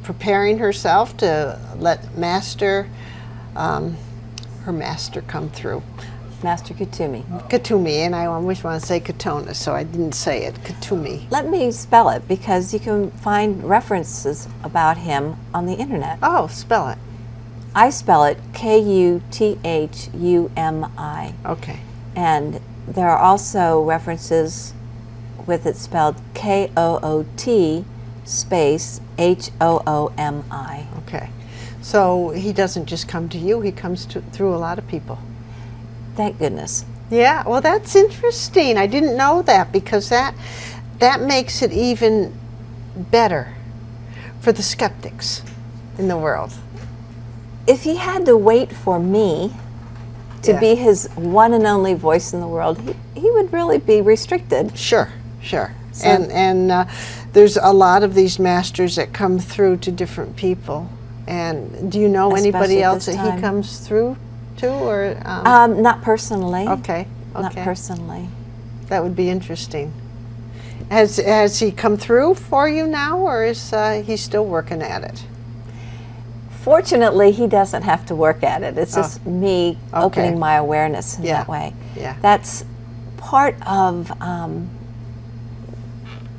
preparing herself to let her master come through. Master Kuthumi. Kuthumi, and I always want to say Katona, so I didn't say it. Kuthumi. Let me spell it, because you can find references about him on the internet. Oh, spell it. I spell it Kuthumi. Okay. And there are also references with it spelled Koot space Hoomi. Okay. So he doesn't just come to you, he comes through a lot of people. Thank goodness. Yeah, well, that's interesting. I didn't know that, because that makes it even better for the skeptics in the world. If he had to wait for me to be his one and only voice in the world, he would really be restricted. Sure, sure. So, and there's a lot of these masters that come through to different people. And do you know anybody Especially else this that he time. comes through to, or? Not personally. Okay, Not okay. personally. That would be interesting. Has he come through for you now, or is he still working at it? Fortunately, he doesn't have to work at it. It's just me opening my awareness in that way. Yeah. That's part of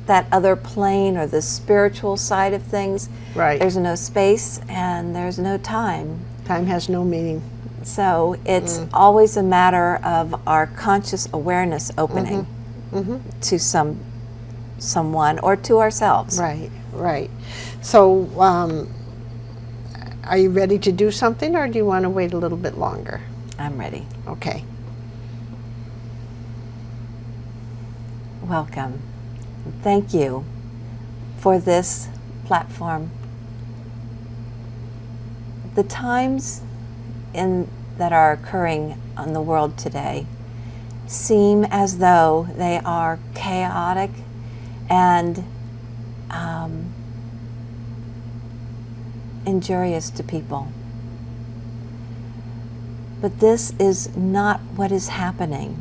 that other plane, or the spiritual side of things. Right. There's no space and there's no time. Time has no meaning. So it's always a matter of our conscious awareness opening to someone or to ourselves. Right, right. So are you ready to do something, or do you want to wait a little bit longer? I'm ready. Okay. Welcome. Thank you for this platform. The times that are occurring on the world today seem as though they are chaotic and injurious to people. But this is not what is happening.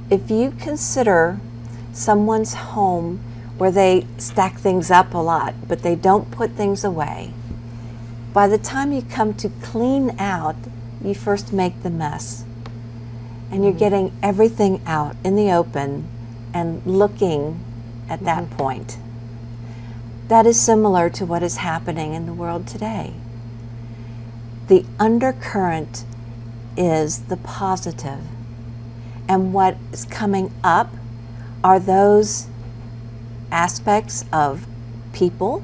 If you consider someone's home where they stack things up a lot, but they don't put things away, by the time you come to clean out, you first make the mess. And you're getting everything out in the open and looking at that point. That is similar to what is happening in the world today. The undercurrent is the positive, and what is coming up are those aspects of people,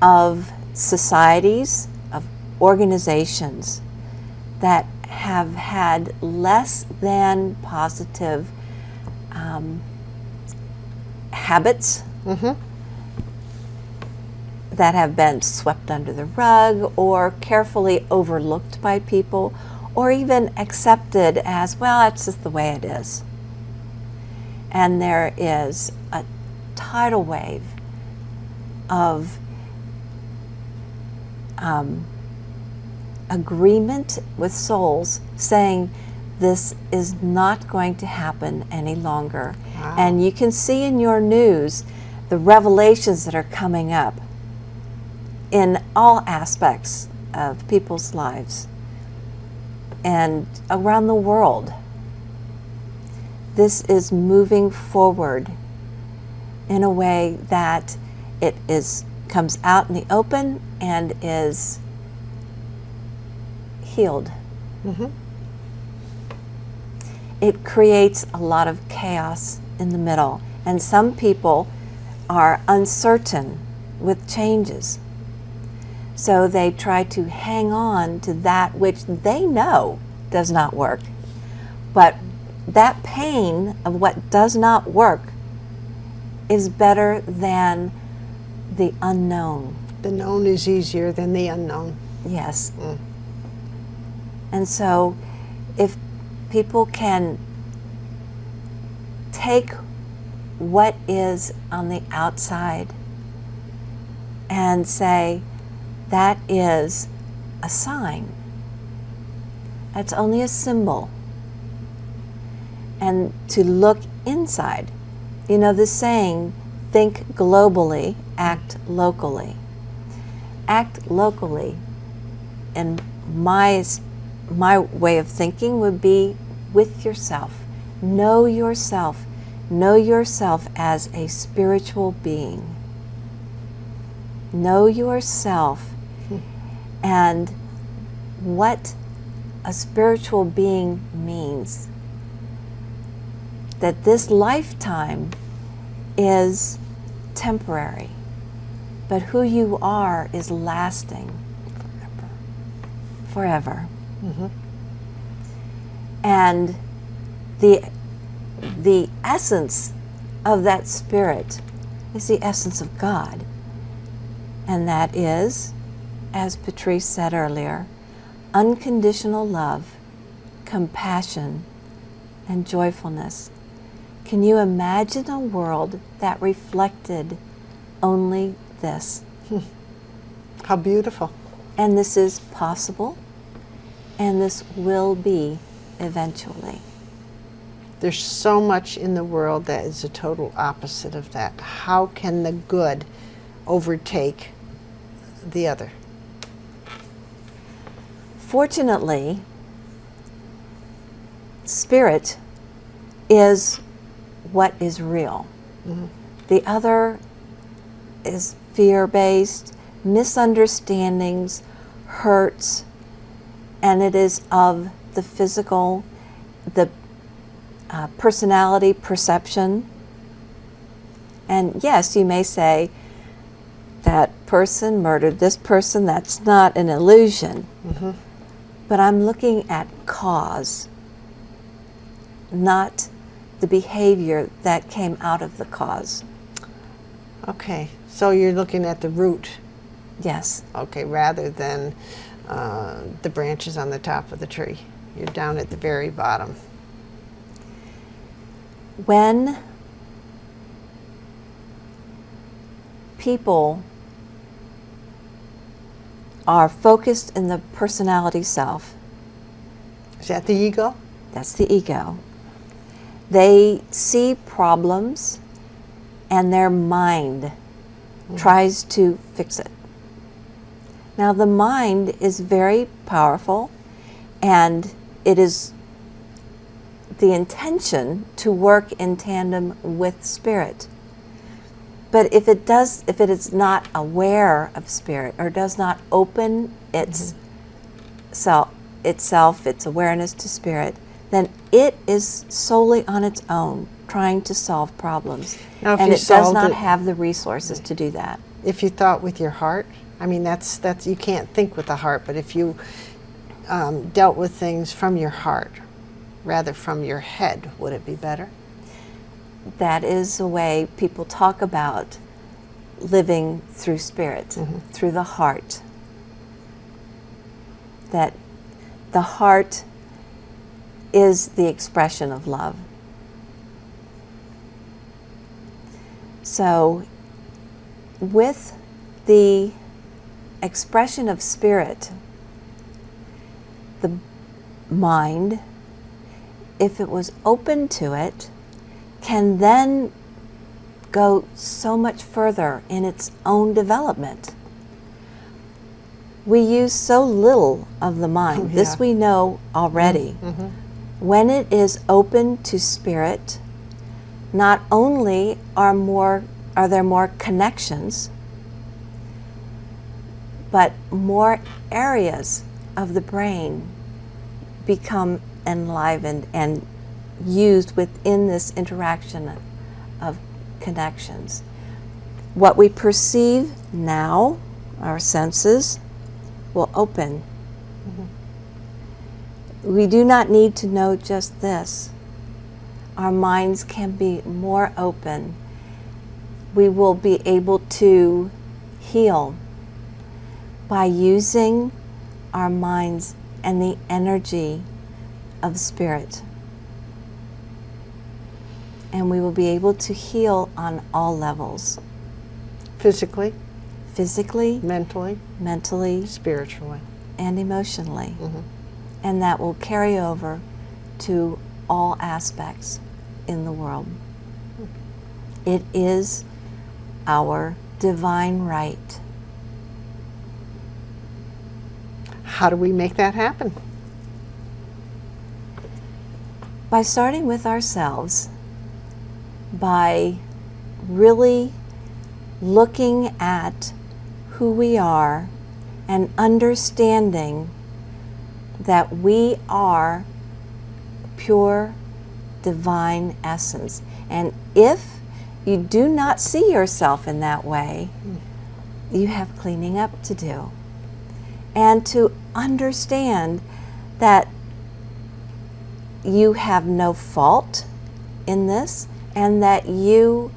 of societies, of organizations that have had less than positive habits that have been swept under the rug or carefully overlooked by people, or even accepted as, well, that's just the way it is. And there is a tidal wave of agreement with souls saying this is not going to happen any longer. Wow. And you can see in your news the revelations that are coming up in all aspects of people's lives and around the world. This is moving forward in a way that it comes out in the open and is healed. It creates a lot of chaos in the middle, and some people are uncertain with changes. So they try to hang on to that which they know does not work. But that pain of what does not work is better than the unknown. The known is easier than the unknown. Yes. And so if people can take what is on the outside and say, that is a sign. That's only a symbol. And to look inside. You know, the saying, think globally, act locally. Act locally, and my way of thinking would be with yourself. Know yourself. Know yourself as a spiritual being. Know yourself and what a spiritual being means. That this lifetime is temporary, but who you are is lasting forever. Mm-hmm. And the essence of that spirit is the essence of God. And that is, as Patrice said earlier, unconditional love, compassion, and joyfulness. Can you imagine a world that reflected only this? How beautiful. And this is possible, and this will be eventually. There's so much in the world that is a total opposite of that. How can the good overtake the other? Fortunately, spirit is what is real. Mm-hmm. The other is fear-based, misunderstandings, hurts, and it is of the physical, the personality, perception. And yes, you may say, that person murdered this person, that's not an illusion. Mm-hmm. But I'm looking at cause, not the behavior that came out of the cause. Okay, so you're looking at the root, Yes. okay, rather than the branches on the top of the tree. You're down at the very bottom. When people are focused in the personality self, Is that the ego? that's the ego, they see problems and their mind tries to fix it. Now the mind is very powerful, and it is the intention to work in tandem with spirit. But if it is not aware of spirit, or does not open its its awareness to spirit, then it is solely on its own trying to solve problems. Now, if And you it does solved not it- have the resources to do that. If you thought with your heart, I mean, that's you can't think with the heart, but if you dealt with things from your heart rather from your head, would it be better? That is a way people talk about living through spirit, through the heart. That the heart is the expression of love. So, with the expression of spirit, the mind, if it was open to it, can then go so much further in its own development. We use so little of the mind. Yeah. This we know already. Mm-hmm. When it is open to spirit, not only are there more connections, but more areas of the brain become enlivened and used within this interaction of connections. What we perceive now, our senses, will open. We do not need to know just this. Our minds can be more open. We will be able to heal by using our minds and the energy of spirit. And we will be able to heal on all levels. Physically, Physically, mentally, mentally, spiritually. and emotionally. Mm-hmm. And that will carry over to all aspects in the world. It is our divine right. How do we make that happen? By starting with ourselves, by really looking at who we are and understanding that we are pure divine essence. And if you do not see yourself in that way, you have cleaning up to do. And to understand that you have no fault in this, and that you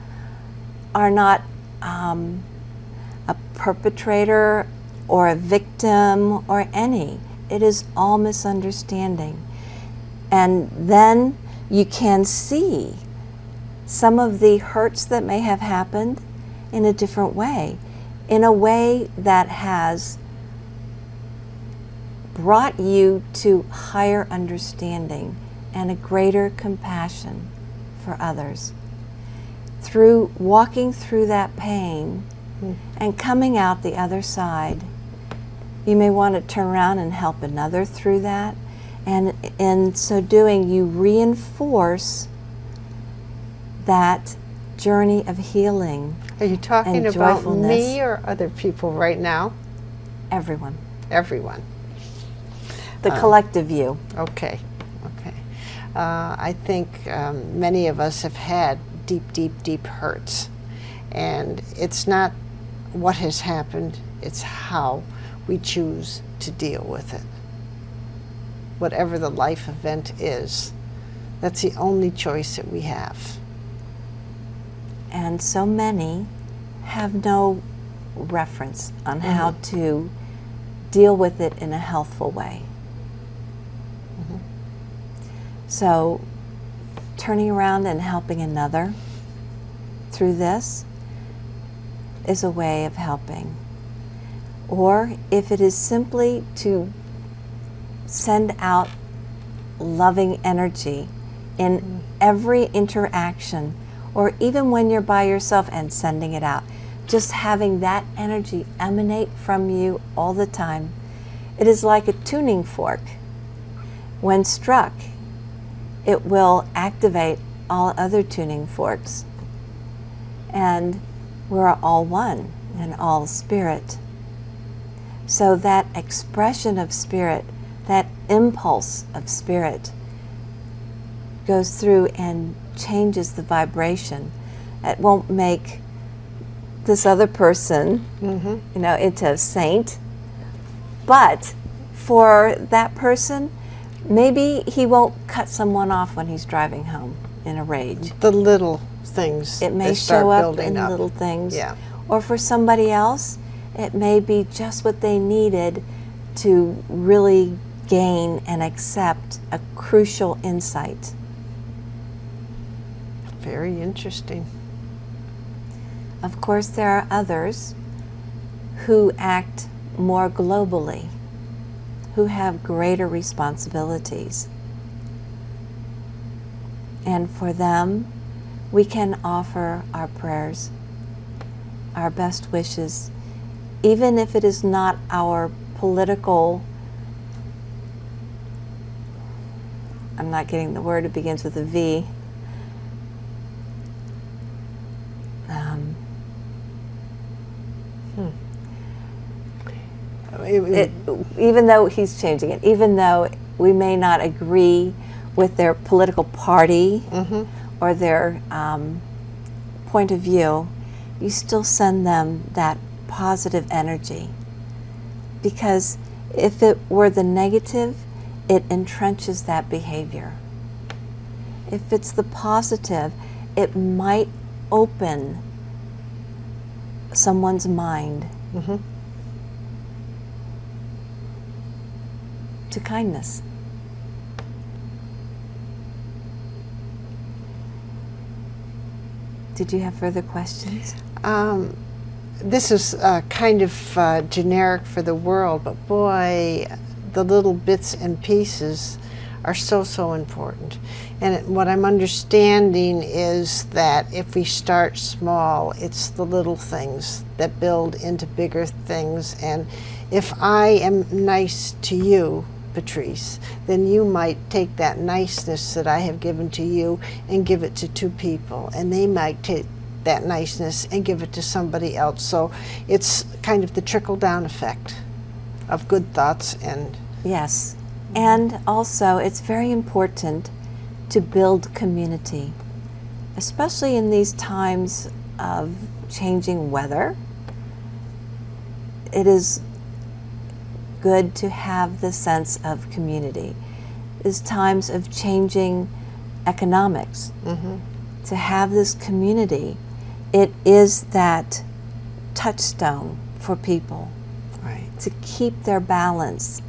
are not a perpetrator or a victim or any. It is all misunderstanding. And then you can see some of the hurts that may have happened in a different way, in a way that has brought you to higher understanding and a greater compassion for others. Through walking through that pain and coming out the other side, you may want to turn around and help another through that. And in so doing, you reinforce that journey of healing. Are you talking and about joyfulness. me or other people right now? Everyone. Everyone. The collective you. Okay. Okay. I think many of us have had deep, deep, deep hurts. And it's not what has happened, it's how we choose to deal with it. Whatever the life event is, that's the only choice that we have. And so many have no reference on how to deal with it in a healthful way. So turning around and helping another through this is a way of helping. Or if it is simply to send out loving energy in every interaction, or even when you're by yourself and sending it out, just having that energy emanate from you all the time. It is like a tuning fork. When struck, it will activate all other tuning forks. And we're all one and all spirit. So that expression of spirit, that impulse of spirit, goes through and changes the vibration. It won't make this other person, into a saint, but for that person, maybe he won't cut someone off when he's driving home in a rage. The little things It may that start show up building in up. little things. Yeah. Or for somebody else, it may be just what they needed to really gain and accept a crucial insight. Very interesting. Of course, there are others who act more globally, who have greater responsibilities. And for them, we can offer our prayers, our best wishes, even if it is not our political, I'm not getting the word, it begins with a V. Even though he's changing it, even though we may not agree with their political party or their point of view, you still send them that positive energy. Because if it were the negative, it entrenches that behavior. If it's the positive, it might open someone's mind to kindness. Did you have further questions? This is kind of generic for the world, but boy, the little bits and pieces are so, so important. And what I'm understanding is that if we start small, it's the little things that build into bigger things. And if I am nice to you, Patrice, then you might take that niceness that I have given to you and give it to two people, and they might take that niceness and give it to somebody else. So it's kind of the trickle-down effect of good thoughts. And yes, and also it's very important to build community, especially in these times of changing weather. It is good to have the sense of community. It's times of changing economics. To have this community, it is that touchstone for people. right. To keep their balance,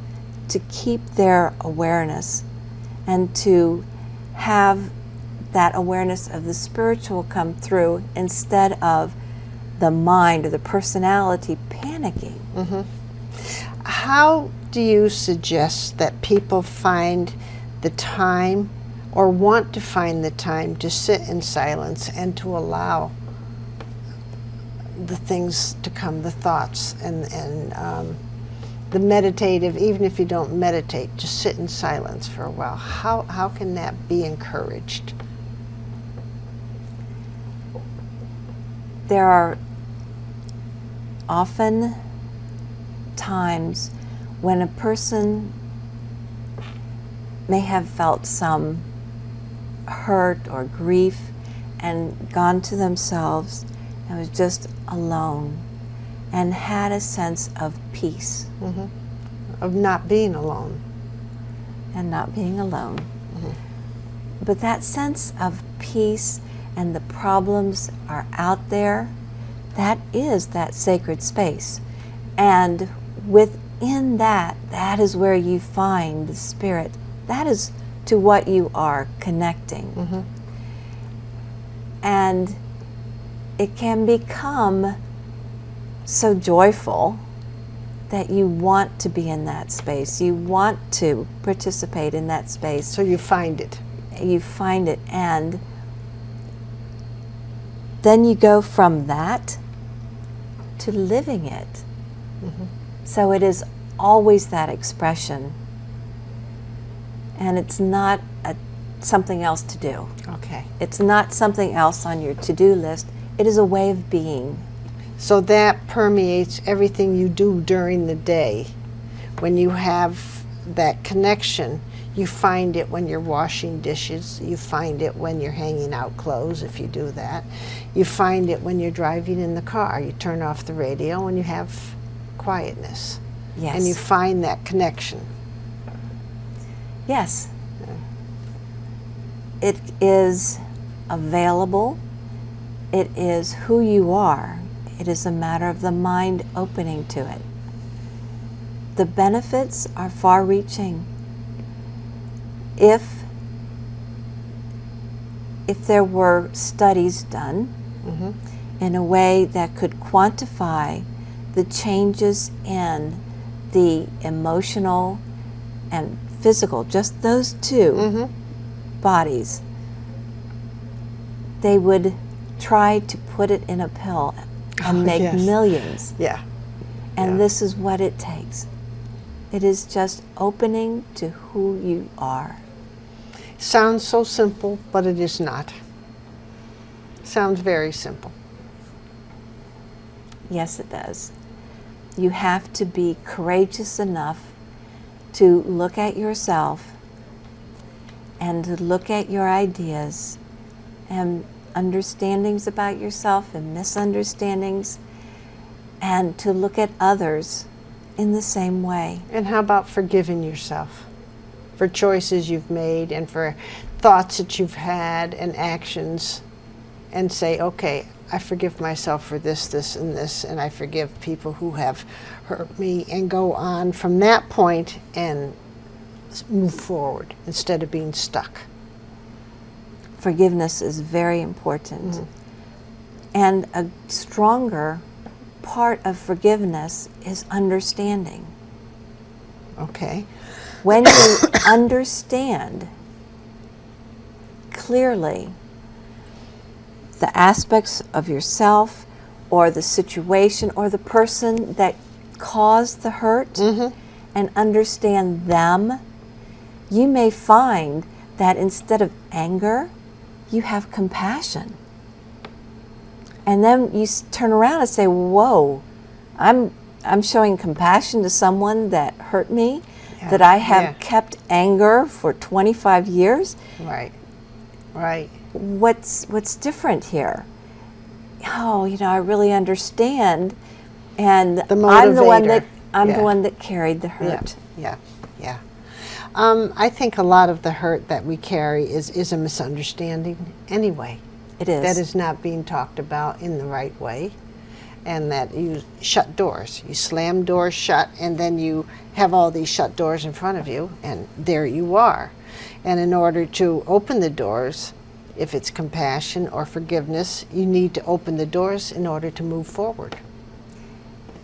to keep their awareness, and to have that awareness of the spiritual come through instead of the mind or the personality panicking. How do you suggest that people find the time or want to find the time to sit in silence and to allow the things to come, the thoughts and the meditative, even if you don't meditate, just sit in silence for a while? How can that be encouraged? There are often times when a person may have felt some hurt or grief and gone to themselves and was just alone and had a sense of peace Of not being alone. and not being alone. But that sense of peace and the problems are out there, that is that sacred space. And within that, that is where you find the spirit. That is to what you are connecting. And it can become so joyful that you want to be in that space. You want to participate in that space. So you find it. You find it, and then you go from that to living it. So it is always that expression, and it's not something else to do. Okay. It's not something else on your to-do list. It is a way of being. So that permeates everything you do during the day. When you have that connection, you find it when you're washing dishes, you find it when you're hanging out clothes, if you do that. You find it when you're driving in the car. You turn off the radio and you have quietness. Yes. And you find that connection. Yes. It is available. It is who you are. It is a matter of the mind opening to it. The benefits are far-reaching. If there were studies done in a way that could quantify the changes in the emotional and physical, just those two bodies, they would try to put it in a pill and make yes. millions. Yeah. And Yeah. this is what it takes. It is just opening to who you are. Sounds so simple, but it is not. Sounds very simple. Yes, it does. You have to be courageous enough to look at yourself and to look at your ideas and understandings about yourself and misunderstandings, and to look at others in the same way. And how about forgiving yourself for choices you've made and for thoughts that you've had and actions, and say, okay, I forgive myself for this, this, and this, and I forgive people who have hurt me, and go on from that point and move forward instead of being stuck. Forgiveness is very important. And a stronger part of forgiveness is understanding. Okay. When you understand clearly the aspects of yourself or the situation or the person that caused the hurt and understand them, you may find that instead of anger, you have compassion. And then you turn around and say, whoa, I'm showing compassion to someone that hurt me, that I have kept anger for 25 years. Right, right. What's different here? Oh, I really understand, and I'm the one that carried the hurt. Yeah. I think a lot of the hurt that we carry is a misunderstanding anyway. It is. That is not being talked about in the right way, and that you shut doors. You slam doors shut, and then you have all these shut doors in front of you, and there you are. And in order to open the doors, if it's compassion or forgiveness, you need to open the doors in order to move forward.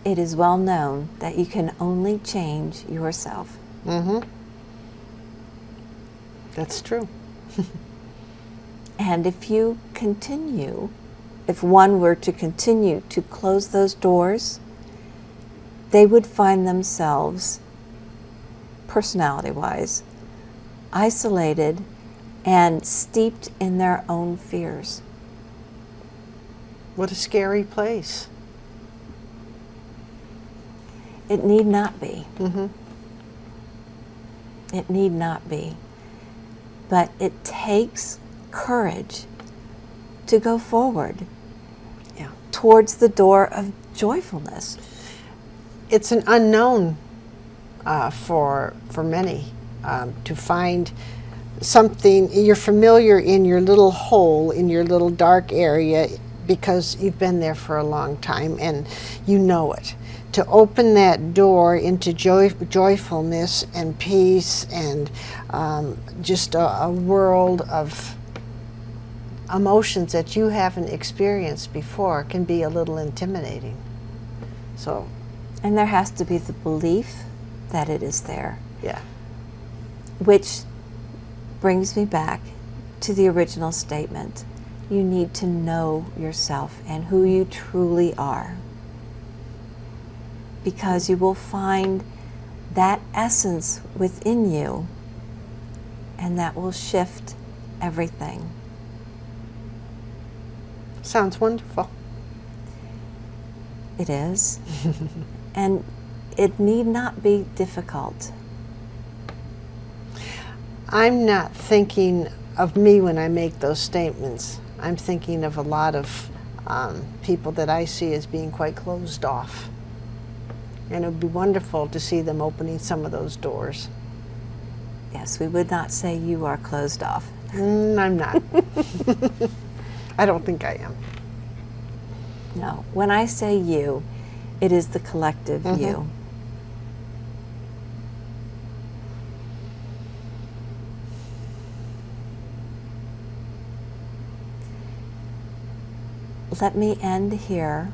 It is well known that you can only change yourself. That's true. And if one were to continue to close those doors, they would find themselves, personality-wise, isolated and steeped in their own fears. What a scary place. It need not be. It need not be. But it takes courage to go forward towards the door of joyfulness. It's an unknown for many to find something. You're familiar in your little hole, in your little dark area, because you've been there for a long time and you know it. To open that door into joyfulness and peace and just a world of emotions that you haven't experienced before can be a little intimidating. And there has to be the belief that it is there. Yeah. Which brings me back to the original statement. You need to know yourself and who you truly are, because you will find that essence within you, and that will shift everything. Sounds wonderful. It is. And it need not be difficult. I'm not thinking of me when I make those statements. I'm thinking of a lot of people that I see as being quite closed off. And it would be wonderful to see them opening some of those doors. Yes, we would not say you are closed off. I'm not. I don't think I am. No. When I say you, it is the collective you. Let me end here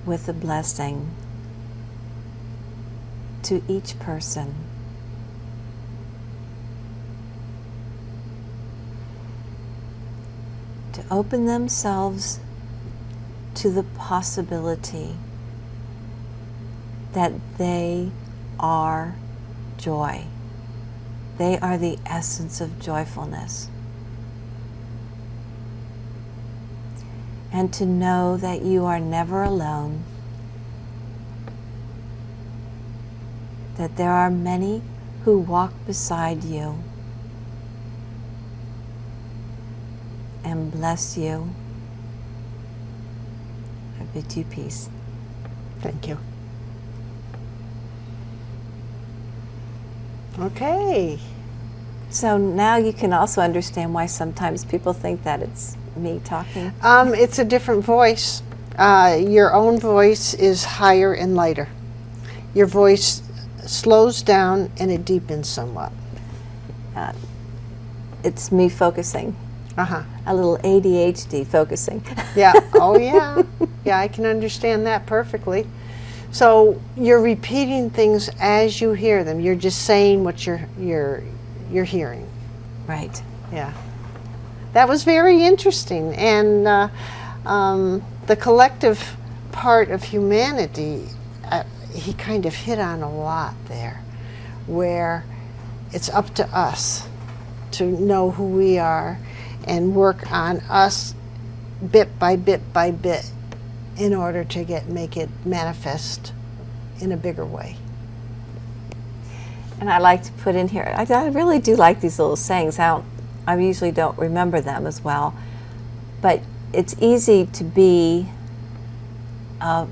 with a blessing to each person. To open themselves to the possibility that they are joy. They are the essence of joyfulness. And to know that you are never alone, that there are many who walk beside you and bless you. I bid you peace. Thank you. Okay. So now you can also understand why sometimes people think that it's me talking. It's a different voice. Your own voice is higher and lighter. Your voice slows down and it deepens somewhat. It's me focusing. A little ADHD focusing. Yeah. Oh, yeah. Yeah, I can understand that perfectly. So you're repeating things as you hear them. You're just saying what you're hearing. Right. Yeah. That was very interesting. And the collective part of humanity, he kind of hit on a lot there, where it's up to us to know who we are and work on us bit by bit by bit in order to make it manifest in a bigger way. And I like to put in here, I really do like these little sayings. I usually don't remember them as well, but it's easy to be a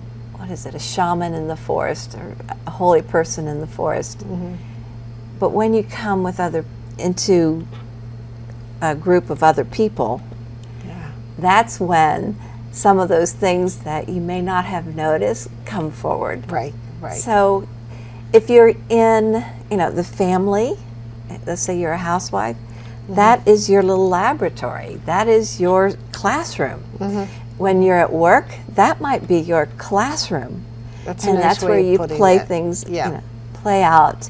shaman in the forest or a holy person in the forest. Mm-hmm. But when you come into a group of other people, yeah, that's when some of those things that you may not have noticed come forward. Right. So if you're in, the family, let's say you're a housewife, mm-hmm. that is your little laboratory. That is your classroom. Mm-hmm. When you're at work, that might be your classroom. That's a nice way where you of putting play that. things, Yeah. Play out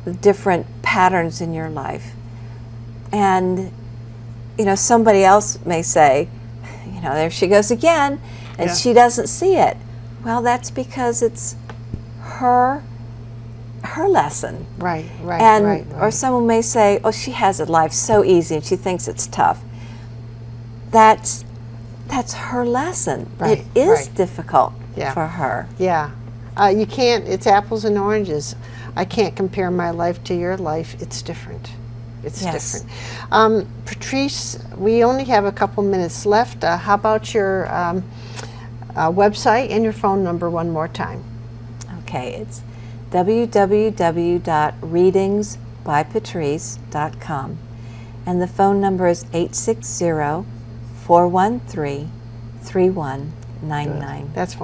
the different patterns in your life. And, somebody else may say, there she goes again, and yeah. she doesn't see it. Well, that's because it's her lesson. Right. Or someone may say, oh, she has a life so easy and she thinks it's tough. That's her lesson. Right, it is difficult for her. Yeah. You can't, it's apples and oranges. I can't compare my life to your life. It's different. It's different. Patrice, we only have a couple minutes left. How about your website and your phone number one more time? Okay, it's www.readingsbypatrice.com, and the phone number is 860-413-3199. That's